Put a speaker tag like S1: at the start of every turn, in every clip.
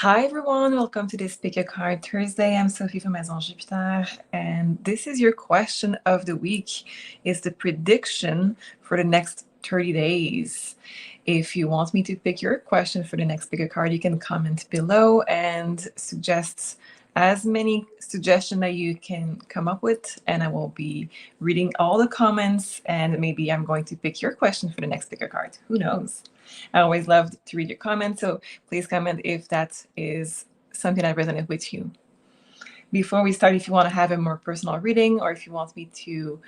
S1: Hi everyone, welcome to this Pick a Card Thursday. I'm Sophie from Maison Jupiter, and this is your question of the week. It's the prediction for the next 30 days. If you want me to pick your question for the next Pick a Card, you can comment below and suggest as many suggestions that you can come up with, and I will be reading all the comments, and maybe I'm going to pick your question for the next Pick a Card. Who knows? I always love to read your comments, so please comment if that is something that resonates with you. Before we start, if you want to have a more personal reading, or if you want me to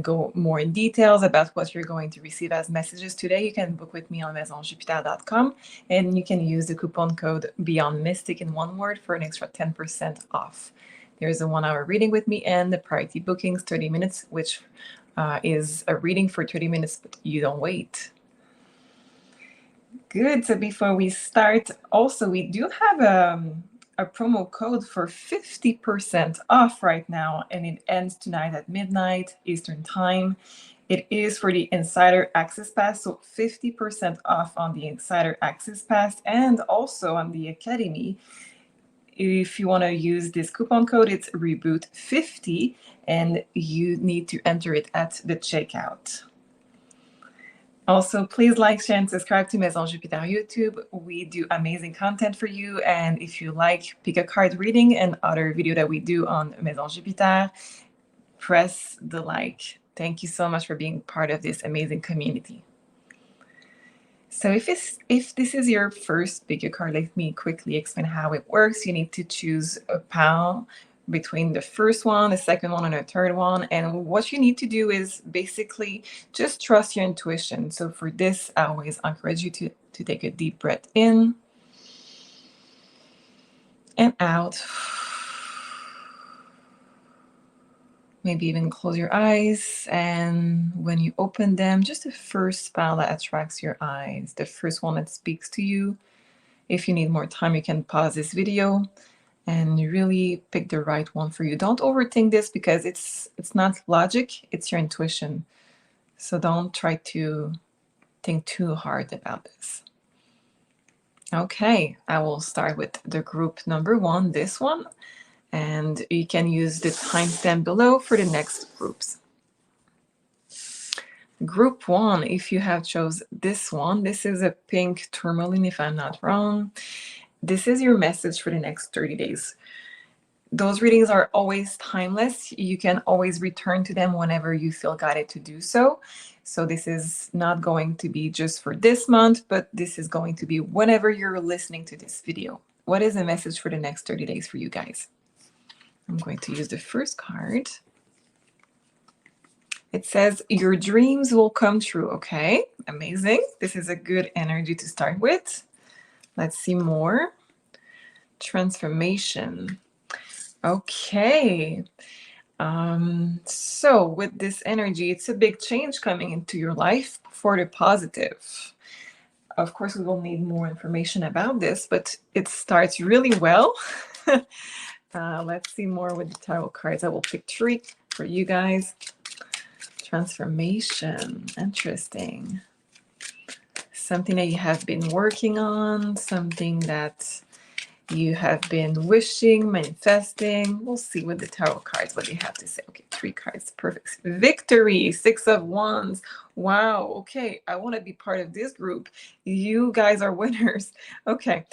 S1: go more in details about what you're going to receive as messages today, you can book with me on maisonjupiter.com, and you can use the coupon code Beyond Mystic in one word for an extra 10% off. There's a 1-hour reading with me and the priority bookings 30 minutes, which is a reading for 30 minutes, but you don't wait. Good. So before we start, also we do have a promo code for 50% off right now, and it ends tonight at midnight Eastern Time. It is for the Insider Access Pass, so 50% off on the Insider Access Pass and also on the Academy. If you want to use this coupon code, it's Reboot50, and you need to enter it at the checkout. Also, please like, share, and subscribe to Maison Jupiter YouTube. We do amazing content for you. And if you like Pick a Card reading and other video that we do on Maison Jupiter, press the like. Thank you so much for being part of this amazing community. So if this is your first Pick a Card, let me quickly explain how it works. You need to choose a pile between the first one, the second one, and the third one. And what you need to do is basically just trust your intuition. So for this, I always encourage you to take a deep breath in and out. Maybe even close your eyes. And when you open them, just the first spell that attracts your eyes, the first one that speaks to you. If you need more time, you can pause this video and you really pick the right one for you. Don't overthink this because it's not logic, it's your intuition. So don't try to think too hard about this. Okay, I will start with the group number 1, this one, and you can use the timestamp below for the next groups. Group 1, if you have chose this one, this is a pink tourmaline if I'm not wrong. This is your message for the next 30 days. Those readings are always timeless. You can always return to them whenever you feel guided to do so. So this is not going to be just for this month, but this is going to be whenever you're listening to this video. What is the message for the next 30 days for you guys? I'm going to use the first card. It says, your dreams will come true. Okay, amazing. This is a good energy to start with. Let's see more. Transformation. Okay. So with this energy, it's a big change coming into your life for the positive. Of course, we will need more information about this, but it starts really well. Let's see more with the tarot cards. I will pick 3 for you guys. Transformation. Interesting. Something that you have been working on, something that you have been wishing, manifesting. We'll see with the tarot cards what they have to say. Okay, 3 cards. Perfect. Victory. 6 of Wands. Wow. Okay, I want to be part of this group. You guys are winners. Okay,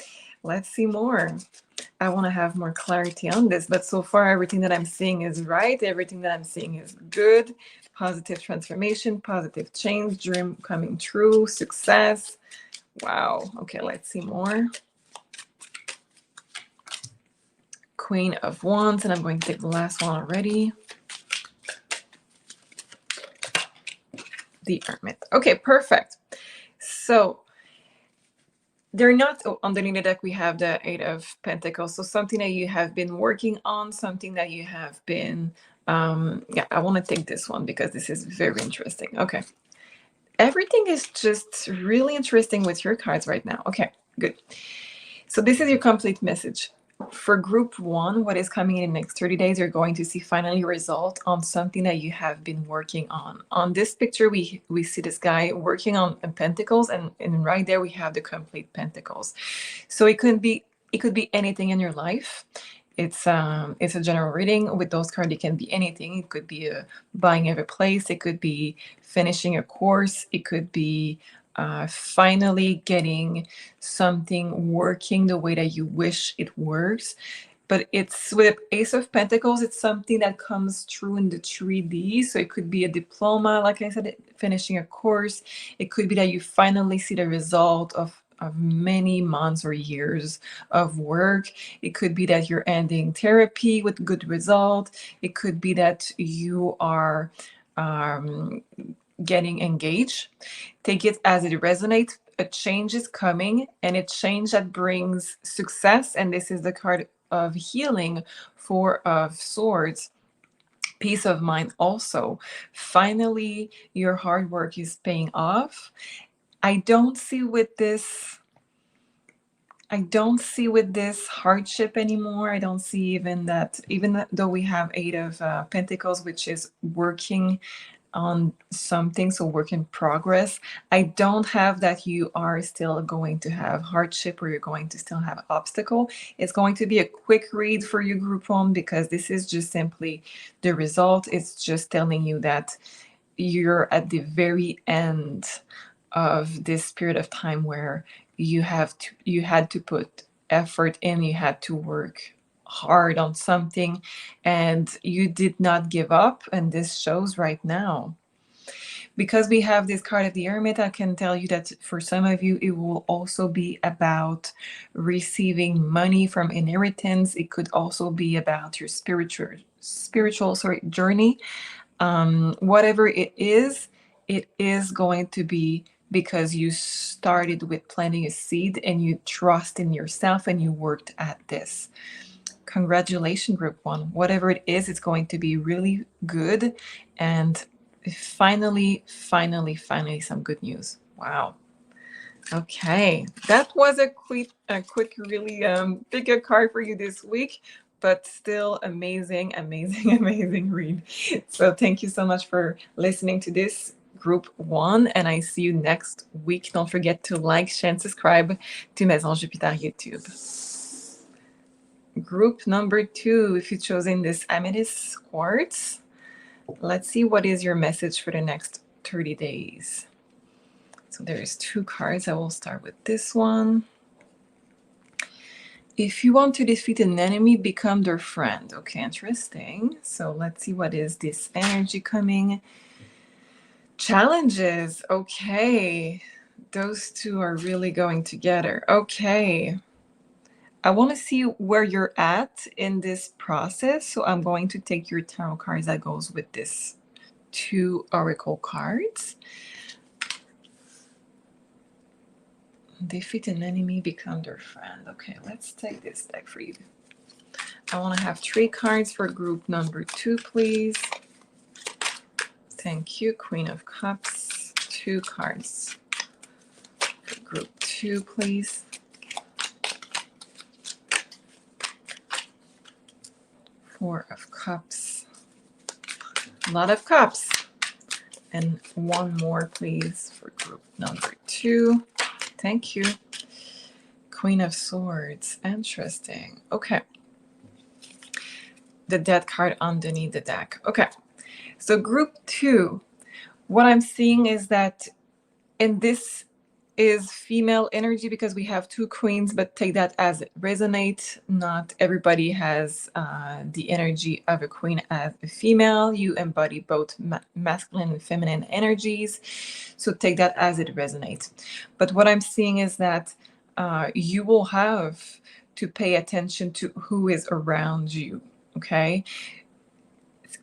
S1: let's see more. I want to have more clarity on this, but so far everything that I'm seeing is right. Everything that I'm seeing is good. Positive transformation, positive change, dream coming true, success. Wow. Okay, let's see more. Queen of Wands, and I'm going to take the last one already. The Hermit. Okay, perfect. So they're not underneath the deck. We have the 8 of Pentacles. So something that you have been working on, something that you have been, yeah, I want to take this one because this is very interesting. Okay. Everything is just really interesting with your cards right now. Okay, good. So this is your complete message. For group 1, what is coming in the next 30 days, you're going to see finally a result on something that you have been working on. On this picture, we see this guy working on Pentacles, and right there we have the complete Pentacles. So it could be It could be anything in your life. It's a general reading. With those cards, it can be anything. It could be buying a replace. It could be finishing a course. It could be finally getting something working the way that you wish it works. But it's with Ace of Pentacles, it's something that comes true in the 3D. So it could be a diploma, like I said, finishing a course. It could be that you finally see the result of many months or years of work. It could be that you're ending therapy with good result. It could be that you are getting engaged. Take it as it resonates. A change is coming, and a change that brings success. And this is the card of healing, Four of Swords. Peace of mind also. Finally, your hard work is paying off. I don't see with this hardship anymore. I don't see even that, even though we have Eight of Pentacles, which is working on something, so work in progress. I don't have that you are still going to have hardship or you're going to still have obstacle. It's going to be a quick read for you, group one, because this is just simply the result. It's just telling you that you're at the very end of this period of time where you had to put effort in, you had to work hard on something, and you did not give up, and this shows right now. Because we have this card of the Hermit, I can tell you that for some of you it will also be about receiving money from inheritance. It could also be about your spiritual journey. Whatever it is going to be because you started with planting a seed and you trust in yourself and you worked at this. Congratulations, group one. Whatever it is, it's going to be really good. And finally, some good news. Wow. Okay, that was a quick, really bigger card for you this week, but still amazing read. So thank you so much for listening to this group one, and I see you next week. Don't forget to like, share, and subscribe to Maison Jupiter YouTube. Group number two, if you've chosen this amethyst quartz, let's see what is your message for the next 30 days. So there's two cards. I will start with this one. If you want to defeat an enemy, become their friend. Okay, interesting. So let's see what is this energy coming. Challenges. Okay, those two are really going together. Okay. I want to see where you're at in this process. So I'm going to take your tarot cards that goes with this two oracle cards. Defeat an enemy, become their friend. Okay, let's take this deck for you. I want to have 3 cards for group number 2, please. Thank you. Queen of Cups. 2 cards for group 2, please. Four of Cups. A lot of cups. And 1 more, please, for group number 2. Thank you. Queen of Swords. Interesting. Okay. The Death card underneath the deck. Okay. So group 2, what I'm seeing is that, and this is female energy because we have 2 queens, but take that as it resonates. Not everybody has the energy of a queen as a female. You embody both masculine and feminine energies. So take that as it resonates. But what I'm seeing is that you will have to pay attention to who is around you. Okay.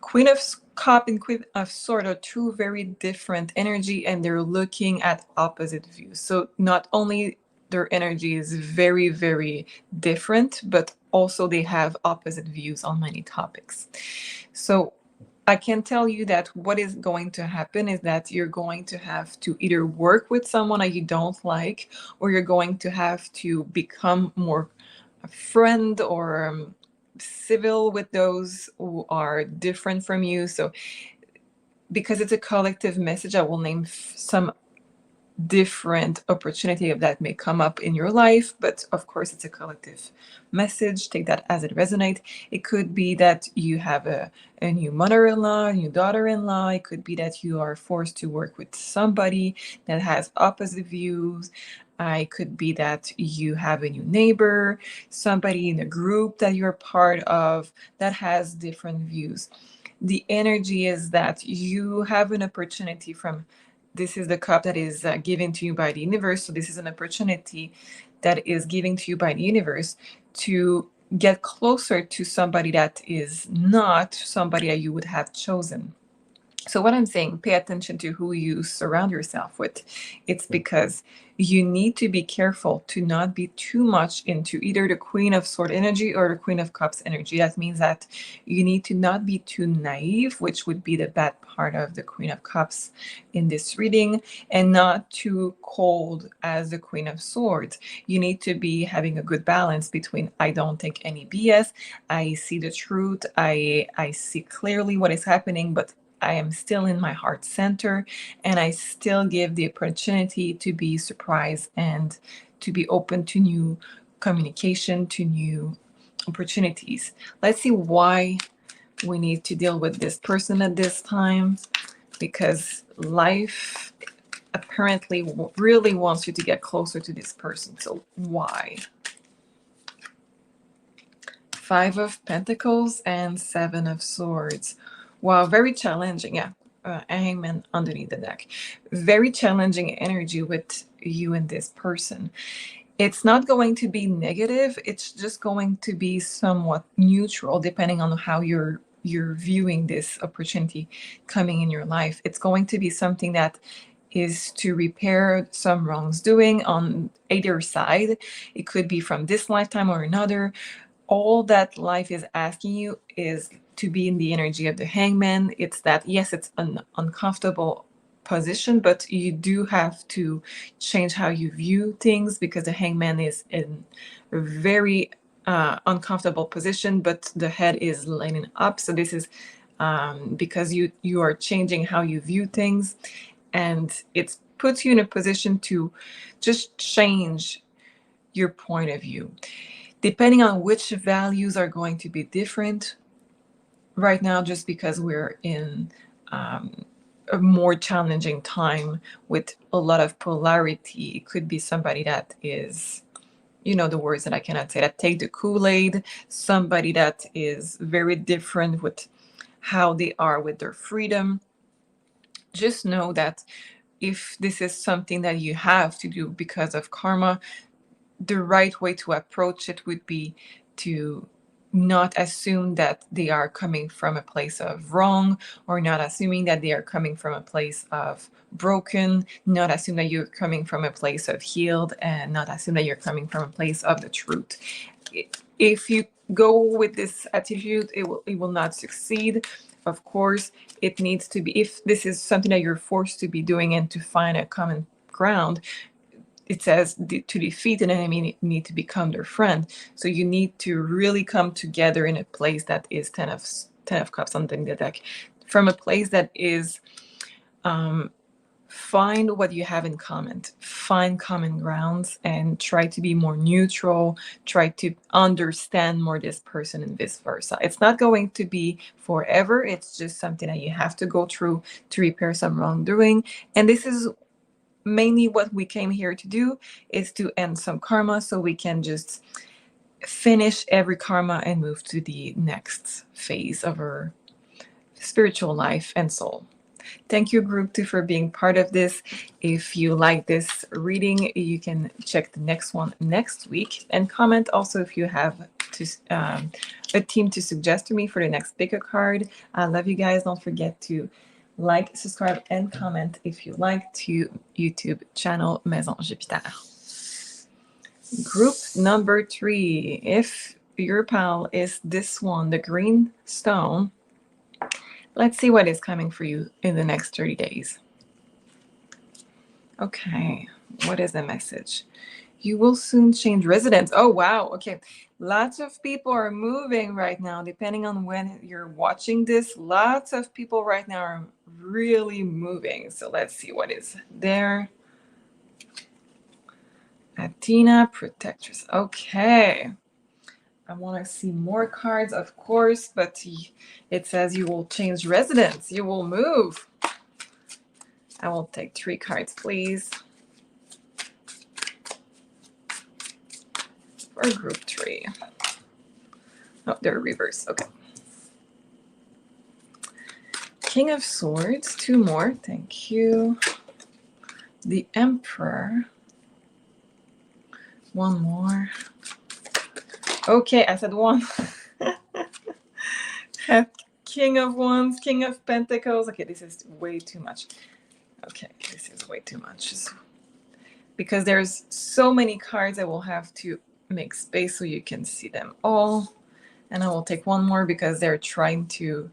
S1: Queen of Cup and Queen of Swords are 2 very different energy, and they're looking at opposite views. So not only their energy is very, very different, but also they have opposite views on many topics. So I can tell you that what is going to happen is that you're going to have to either work with someone that you don't like, or you're going to have to become more a friend or civil with those who are different from you. So because it's a collective message, I will name some different opportunity that may come up in your life, but of course it's a collective message. Take that as it resonates. It could be that you have a new mother-in-law, a new daughter-in-law. It could be that you are forced to work with somebody that has opposite views. It could be that you have a new neighbor, somebody in a group that you're part of that has different views. The energy is that you have an opportunity from, this is the cup that is given to you by the universe. So this is an opportunity that is given to you by the universe to get closer to somebody that is not somebody that you would have chosen. So what I'm saying, pay attention to who you surround yourself with. It's because you need to be careful to not be too much into either the Queen of Sword energy or the Queen of Cups energy. That means that you need to not be too naive, which would be the bad part of the Queen of Cups in this reading, and not too cold as the Queen of Swords. You need to be having a good balance between, I don't take any BS, I see the truth, I see clearly what is happening, but I am still in my heart center, and I still give the opportunity to be surprised and to be open to new communication, to new opportunities. Let's see why we need to deal with this person at this time, because life apparently really wants you to get closer to this person. So why? Five of Pentacles and Seven of Swords. Wow, very challenging. Yeah, Hangman underneath the deck. Very challenging energy with you and this person. It's not going to be negative. It's just going to be somewhat neutral, depending on how you're viewing this opportunity coming in your life. It's going to be something that is to repair some wrongs doing on either side. It could be from this lifetime or another. All that life is asking you is to be in the energy of the Hangman. It's that, yes, it's an uncomfortable position, but you do have to change how you view things, because the Hangman is in a very uncomfortable position, but the head is lining up. So this is because you are changing how you view things, and it puts you in a position to just change your point of view. Depending on which values are going to be different right now, just because we're in a more challenging time with a lot of polarity. It could be somebody that is, the words that I cannot say, that take the Kool-Aid, somebody that is very different with how they are with their freedom. Just know that if this is something that you have to do because of karma, the right way to approach it would be to not assume that they are coming from a place of wrong, or not assuming that they are coming from a place of broken, not assume that you're coming from a place of healed, and not assume that you're coming from a place of the truth. If you go with this attitude, it will not succeed. Of course, it needs to be, if this is something that you're forced to be doing and to find a common ground, it says to defeat an enemy need to become their friend. So you need to really come together in a place that is ten of cups on the deck, from a place that is find what you have in common, find common grounds, and try to be more neutral, try to understand more this person and vice versa. It's not going to be forever. It's just something that you have to go through to repair some wrongdoing. And this is mainly what we came here to do, is to end some karma so we can just finish every karma and move to the next phase of our spiritual life and soul. Thank you, group 2, for being part of this. If you like this reading, you can check the next one next week, and comment also if you have a theme to suggest to me for the next pick a card. I love you guys. Don't forget to like, subscribe, and comment if you like to YouTube channel Maison Jupiter. Group number 3. If your pal is this one, the green stone, let's see what is coming for you in the next 30 days. Okay, what is the message? You will soon change residence. Oh, wow. Okay. Lots of people are moving right now, depending on when you're watching this. Lots of people right now are really moving. So let's see what is there. Athena, protectress. Okay. I want to see more cards, of course, but it says you will change residence. You will move. I will take 3 cards, please. For group 3. Oh, they're reversed. Okay. King of Swords. 2 more. Thank you. The Emperor. 1 more. Okay, I said 1. King of Wands, King of Pentacles. Okay, this is way too much. Okay, this is way too much. Because there's so many cards, I will have to make space so you can see them all. And I will take 1 more because they're trying to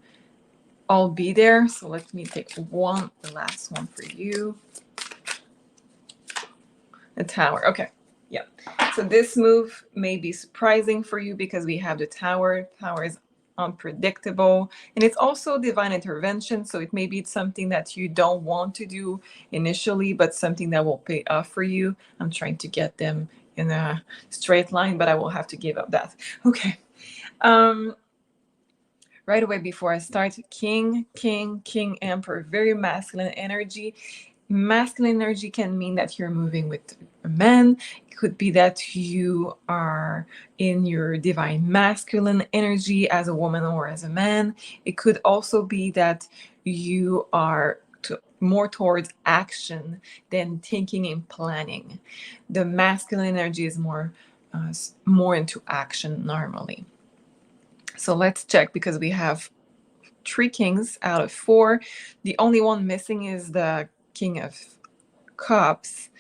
S1: all be there. So let me take the last one for you. The Tower. Okay. Yeah. So this move may be surprising for you because we have the Tower. Tower is unpredictable, and it's also divine intervention. So it may be something that you don't want to do initially, but something that will pay off for you. I'm trying to get them in a straight line, but I will have to give up that. Okay. Right away before I start, King, Emperor, very masculine energy. Masculine energy can mean that you're moving with a man. It could be that you are in your divine masculine energy as a woman or as a man. It could also be that you are more towards action than thinking and planning. The masculine energy is more into action normally. So let's check, because we have 3 kings out of 4. The only one missing is the King of Cups.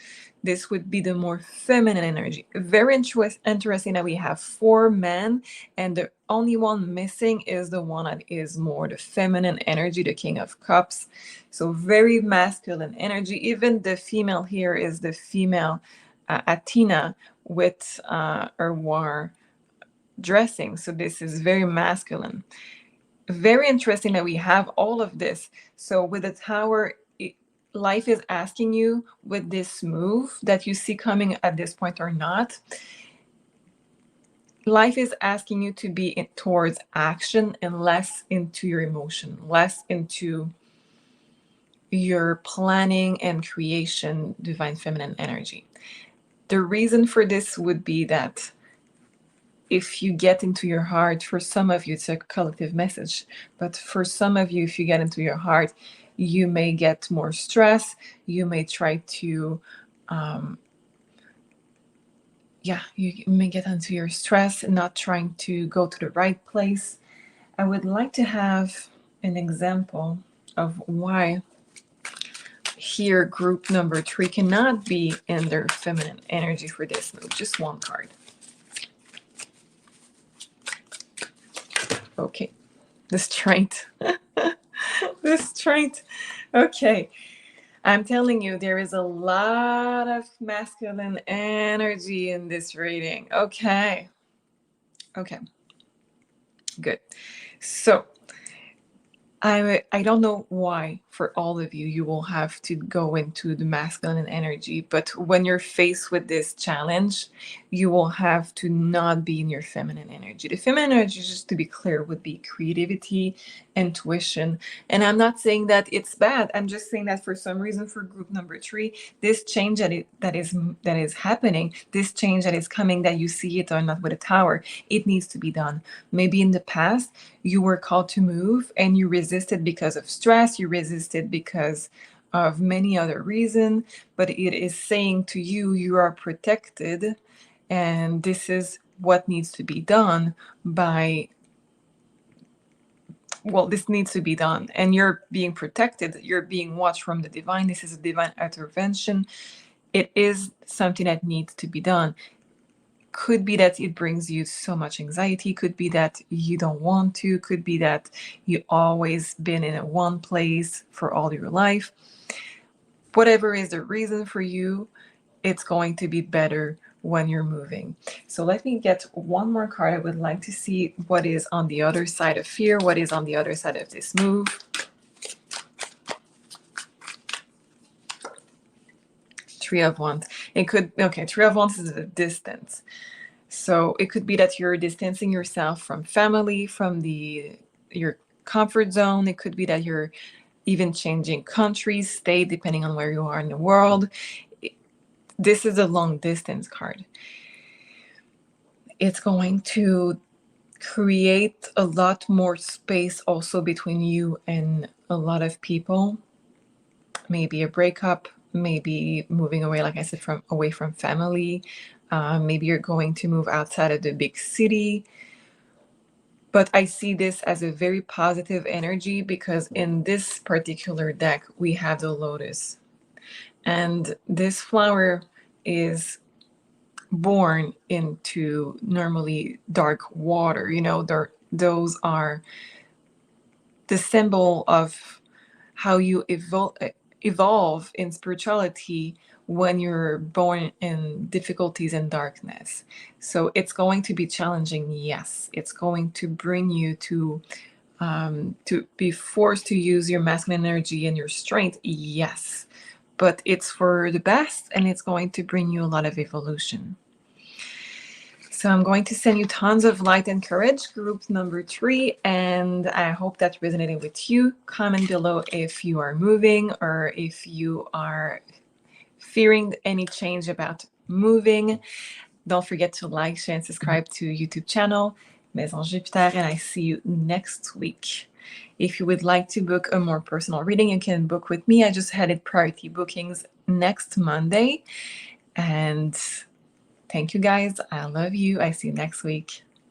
S1: This would be the more feminine energy. Very interesting that we have 4 men, and the only one missing is the one that is more the feminine energy, the King of Cups. So very masculine energy. Even the female here is the female Athena with her war dressing. So this is very masculine. Very interesting that we have all of this. So with the Tower, life is asking you with this move that you see coming at this point or not. Life is asking you to be towards action and less into your emotion, less into your planning and creation, divine feminine energy. The reason for this would be that if you get into your heart, for some of you, it's a collective message, but for some of you, if you get into your heart, you may get more stress. You may try to, you may get into your stress and not trying to go to the right place. I would like to have an example of why here group number 3 cannot be in their feminine energy for this move. Just 1 card. Okay, the strength. The strength. Okay, I'm telling you, there is a lot of masculine energy in this reading. Okay, good. So I don't know why for all of you, you will have to go into the masculine energy, but when you're faced with this challenge, you will have to not be in your feminine energy. The feminine energy, just to be clear, would be creativity, intuition. And I'm not saying that it's bad. I'm just saying that for some reason, for group number 3, this change that is happening, this change that is coming, that you see it or not with a Tower, it needs to be done. Maybe in the past, you were called to move and you resisted because of stress, you resisted because of many other reasons, but it is saying to you, you are protected, and this is what needs to be done this needs to be done, and you're being protected, you're being watched from the divine. This is a divine intervention. It is something that needs to be done. Could be that it brings you so much anxiety, could be that you don't want to, could be that you always been in one place for all your life. Whatever is the reason for you, it's going to be better when you're moving. So let me get 1 more card. I would like to see what is on the other side of fear, what is on the other side of this move. Three of Wands. It could, okay, Three of Wands is a distance. So it could be that you're distancing yourself from family, from your comfort zone. It could be that you're even changing countries, state, depending on where you are in the world. This is a long distance card. It's going to create a lot more space also between you and a lot of people. Maybe a breakup, maybe moving away, like I said, from away from family. Maybe you're going to move outside of the big city. But I see this as a very positive energy because in this particular deck, we have the lotus. And this flower is born into normally dark water. You know, those are the symbol of how you evolve in spirituality when you're born in difficulties and darkness. So it's going to be challenging, yes. It's going to bring you to be forced to use your masculine energy and your strength, yes. But it's for the best, and it's going to bring you a lot of evolution. So I'm going to send you tons of light and courage, group number 3, and I hope that resonated with you. Comment below if you are moving or if you are fearing any change about moving. Don't forget to like, share, and subscribe to YouTube channel, Maison Jupiter, and I see you next week. If you would like to book a more personal reading, you can book with me. I just added priority bookings next Monday. And thank you guys. I love you. I see you next week.